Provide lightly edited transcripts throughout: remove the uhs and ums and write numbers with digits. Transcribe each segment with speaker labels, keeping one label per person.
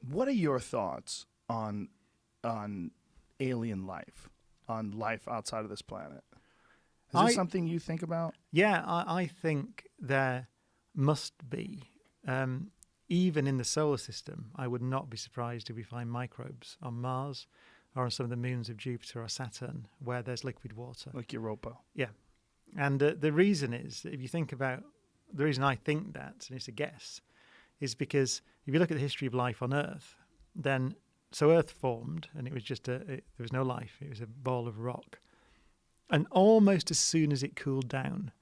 Speaker 1: What are your thoughts on alien life, on life outside of this planet? Is this something you think about?
Speaker 2: Yeah, I think there must be. Even in the solar system, I would not be surprised if we find microbes on Mars or on some of the moons of Jupiter or Saturn where there's liquid water.
Speaker 1: Like Europa.
Speaker 2: Yeah. And the reason is, if you think about, the reason I think that, and it's a guess, is because if you look at the history of life on Earth, then, so Earth formed and it was just there was no life. It was a ball of rock. And almost as soon as it cooled down,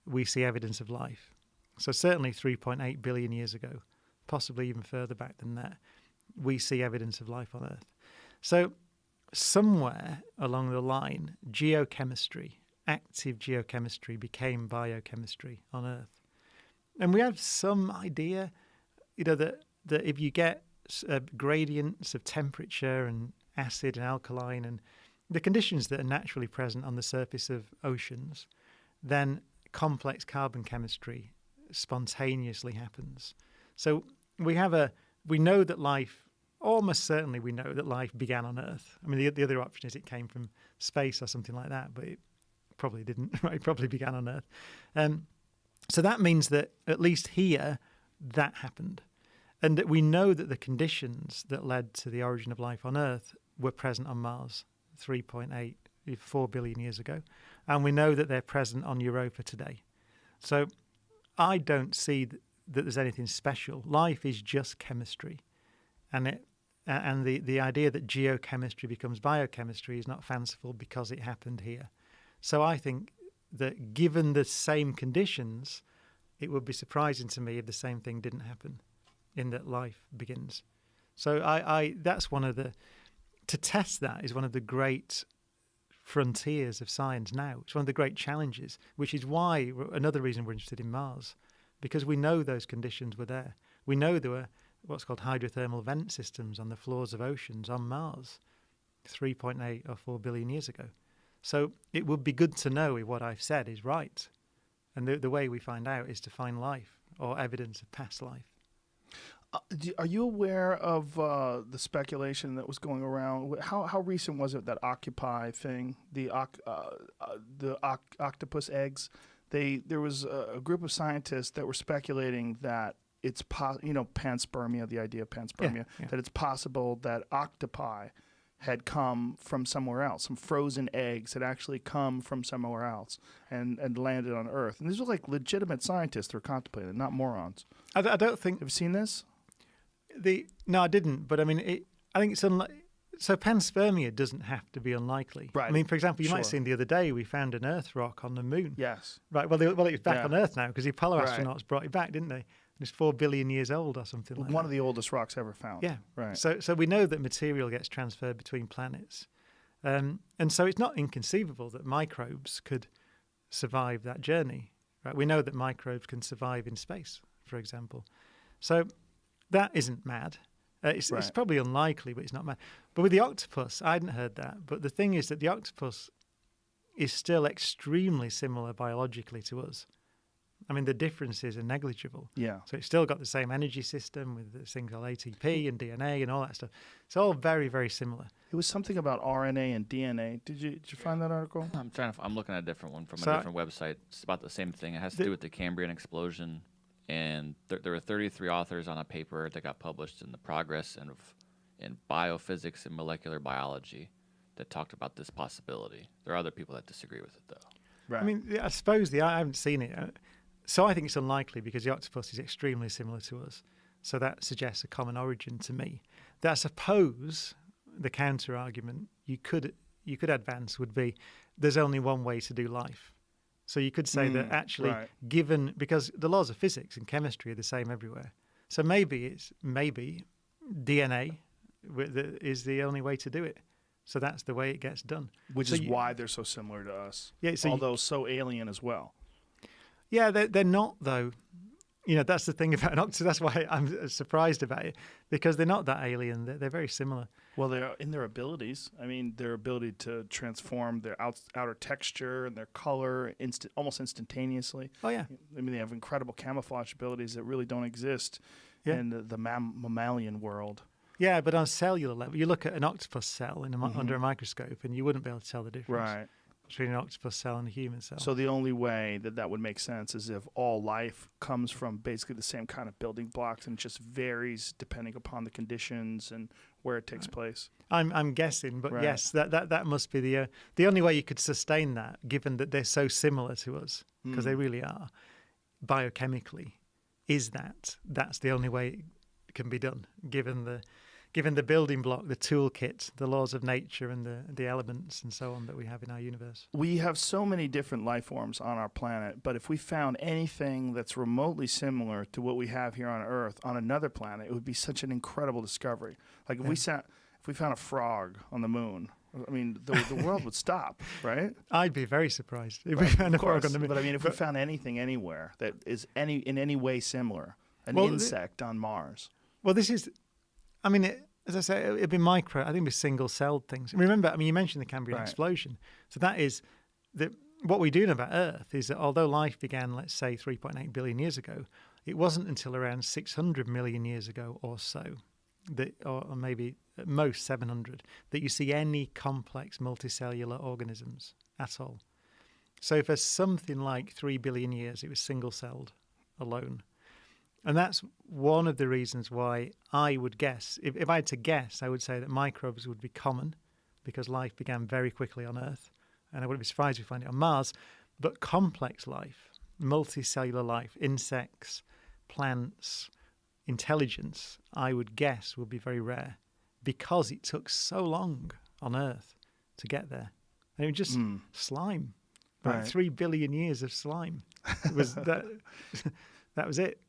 Speaker 2: we see evidence of life. So certainly 3.8 billion years ago, possibly even further back than that, we see evidence of life on Earth. So somewhere along the line, geochemistry, active geochemistry became biochemistry on Earth. And we have some idea, that if you get gradients of temperature and acid and alkaline and the conditions that are naturally present on the surface of oceans, then complex carbon chemistry spontaneously happens. So we know that life, almost certainly we know that life began on Earth. I mean, the other option is it came from space or something like that, but it probably didn't, right? It probably began on Earth. So that means that at least here, that happened. And that we know that the conditions that led to the origin of life on Earth were present on Mars 4 billion years ago. And we know that they're present on Europa today. So I don't see that there's anything special. Life is just chemistry. And the idea that geochemistry becomes biochemistry is not fanciful because it happened here. So I think that given the same conditions, it would be surprising to me if the same thing didn't happen, in that life begins. So that's to test that is one of the great frontiers of science now. It's one of the great challenges, which is why another reason we're interested in Mars, because we know those conditions were there. We know there were what's called hydrothermal vent systems on the floors of oceans on Mars 3.8 or 4 billion years ago. So it would be good to know if what I've said is right. And the way we find out is to find life or evidence of past life.
Speaker 1: Are you aware of the speculation that was going around? How recent was it, that Occupy thing, the octopus eggs? There was a group of scientists that were speculating that it's panspermia, the idea of panspermia, that it's possible that octopi had come from somewhere else. Some frozen eggs had actually come from somewhere else and landed on Earth. And these are like legitimate scientists that were contemplating it, not morons.
Speaker 2: I don't think...
Speaker 1: Have you seen this?
Speaker 2: No, I didn't. But I mean, I think it's unlikely. So panspermia doesn't have to be unlikely.
Speaker 1: Right.
Speaker 2: I mean, for example, you might have seen the other day we found an Earth rock on the moon.
Speaker 1: Yes.
Speaker 2: Right. Well, it was back on Earth now because the Apollo astronauts brought it back, didn't they? It's 4 billion years old or something like that.
Speaker 1: One of the oldest rocks ever found.
Speaker 2: Yeah.
Speaker 1: Right.
Speaker 2: So we know that material gets transferred between planets. And so it's not inconceivable that microbes could survive that journey. Right. We know that microbes can survive in space, for example. So that isn't mad. It's probably unlikely, but it's not mad. But with the octopus, I hadn't heard that. But the thing is that the octopus is still extremely similar biologically to us. I mean, the differences are negligible. Yeah. So it's still got the same energy system with this thing called ATP and DNA and all that stuff. It's all very, very similar.
Speaker 1: It was something about RNA and DNA. Did you find that article?
Speaker 3: I'm looking at a different one from a different website. It's about the same thing. It has to do with the Cambrian explosion. And there were 33 authors on a paper that got published in the Progress in Biophysics and Molecular Biology that talked about this possibility. There are other people that disagree with it, though.
Speaker 2: Right. I mean, I suppose I haven't seen it. So I think it's unlikely because the octopus is extremely similar to us. So that suggests a common origin to me. That I suppose the counter argument you could advance would be there's only one way to do life. So you could say that actually because the laws of physics and chemistry are the same everywhere. So maybe DNA is the only way to do it. So that's the way it gets done.
Speaker 1: Which is why they're so similar to us. Yeah, although so alien as well.
Speaker 2: Yeah, they're not, though. That's the thing about an octopus. That's why I'm surprised about it, because they're not that alien. They're very similar.
Speaker 1: Well, they're in their abilities. I mean, their ability to transform their outer texture and their color almost instantaneously. Oh, yeah. I mean, they have incredible camouflage abilities that really don't exist in the mammalian world.
Speaker 2: Yeah, but on a cellular level, you look at an octopus cell under a microscope, and you wouldn't be able to tell the difference
Speaker 1: Right.
Speaker 2: between an octopus cell and a human cell.
Speaker 1: So the only way that would make sense is if all life comes from basically the same kind of building blocks and just varies depending upon the conditions and where it takes place.
Speaker 2: I'm guessing, but
Speaker 1: Right.
Speaker 2: yes, that must be the only way you could sustain that, given that they're so similar to us, because they really are, biochemically, is that's the only way it can be done, given the building block, the toolkit, the laws of nature, and the elements and so on that we have in our universe.
Speaker 1: We have so many different life forms on our planet, but if we found anything that's remotely similar to what we have here on Earth on another planet, it would be such an incredible discovery. Like if we found a frog on the moon, I mean, the world would stop, right?
Speaker 2: I'd be very surprised if we found a frog on the moon.
Speaker 1: But I mean, if we found anything anywhere that is in any way similar, an insect on Mars.
Speaker 2: Well, this is, I mean, as I say, it'd be micro. I think it'd be single-celled things. Remember, I mean, you mentioned the Cambrian explosion. So that is what we do know about Earth is that although life began, let's say, 3.8 billion years ago, it wasn't until around 600 million years ago or so, or maybe at most 700, that you see any complex multicellular organisms at all. So for something like 3 billion years, it was single-celled alone. And that's one of the reasons why I would guess, if I had to guess, I would say that microbes would be common because life began very quickly on Earth. And I wouldn't be surprised if we find it on Mars. But complex life, multicellular life, insects, plants, intelligence, I would guess would be very rare because it took so long on Earth to get there. And it was just slime. About 3 billion years of slime. It was that was it.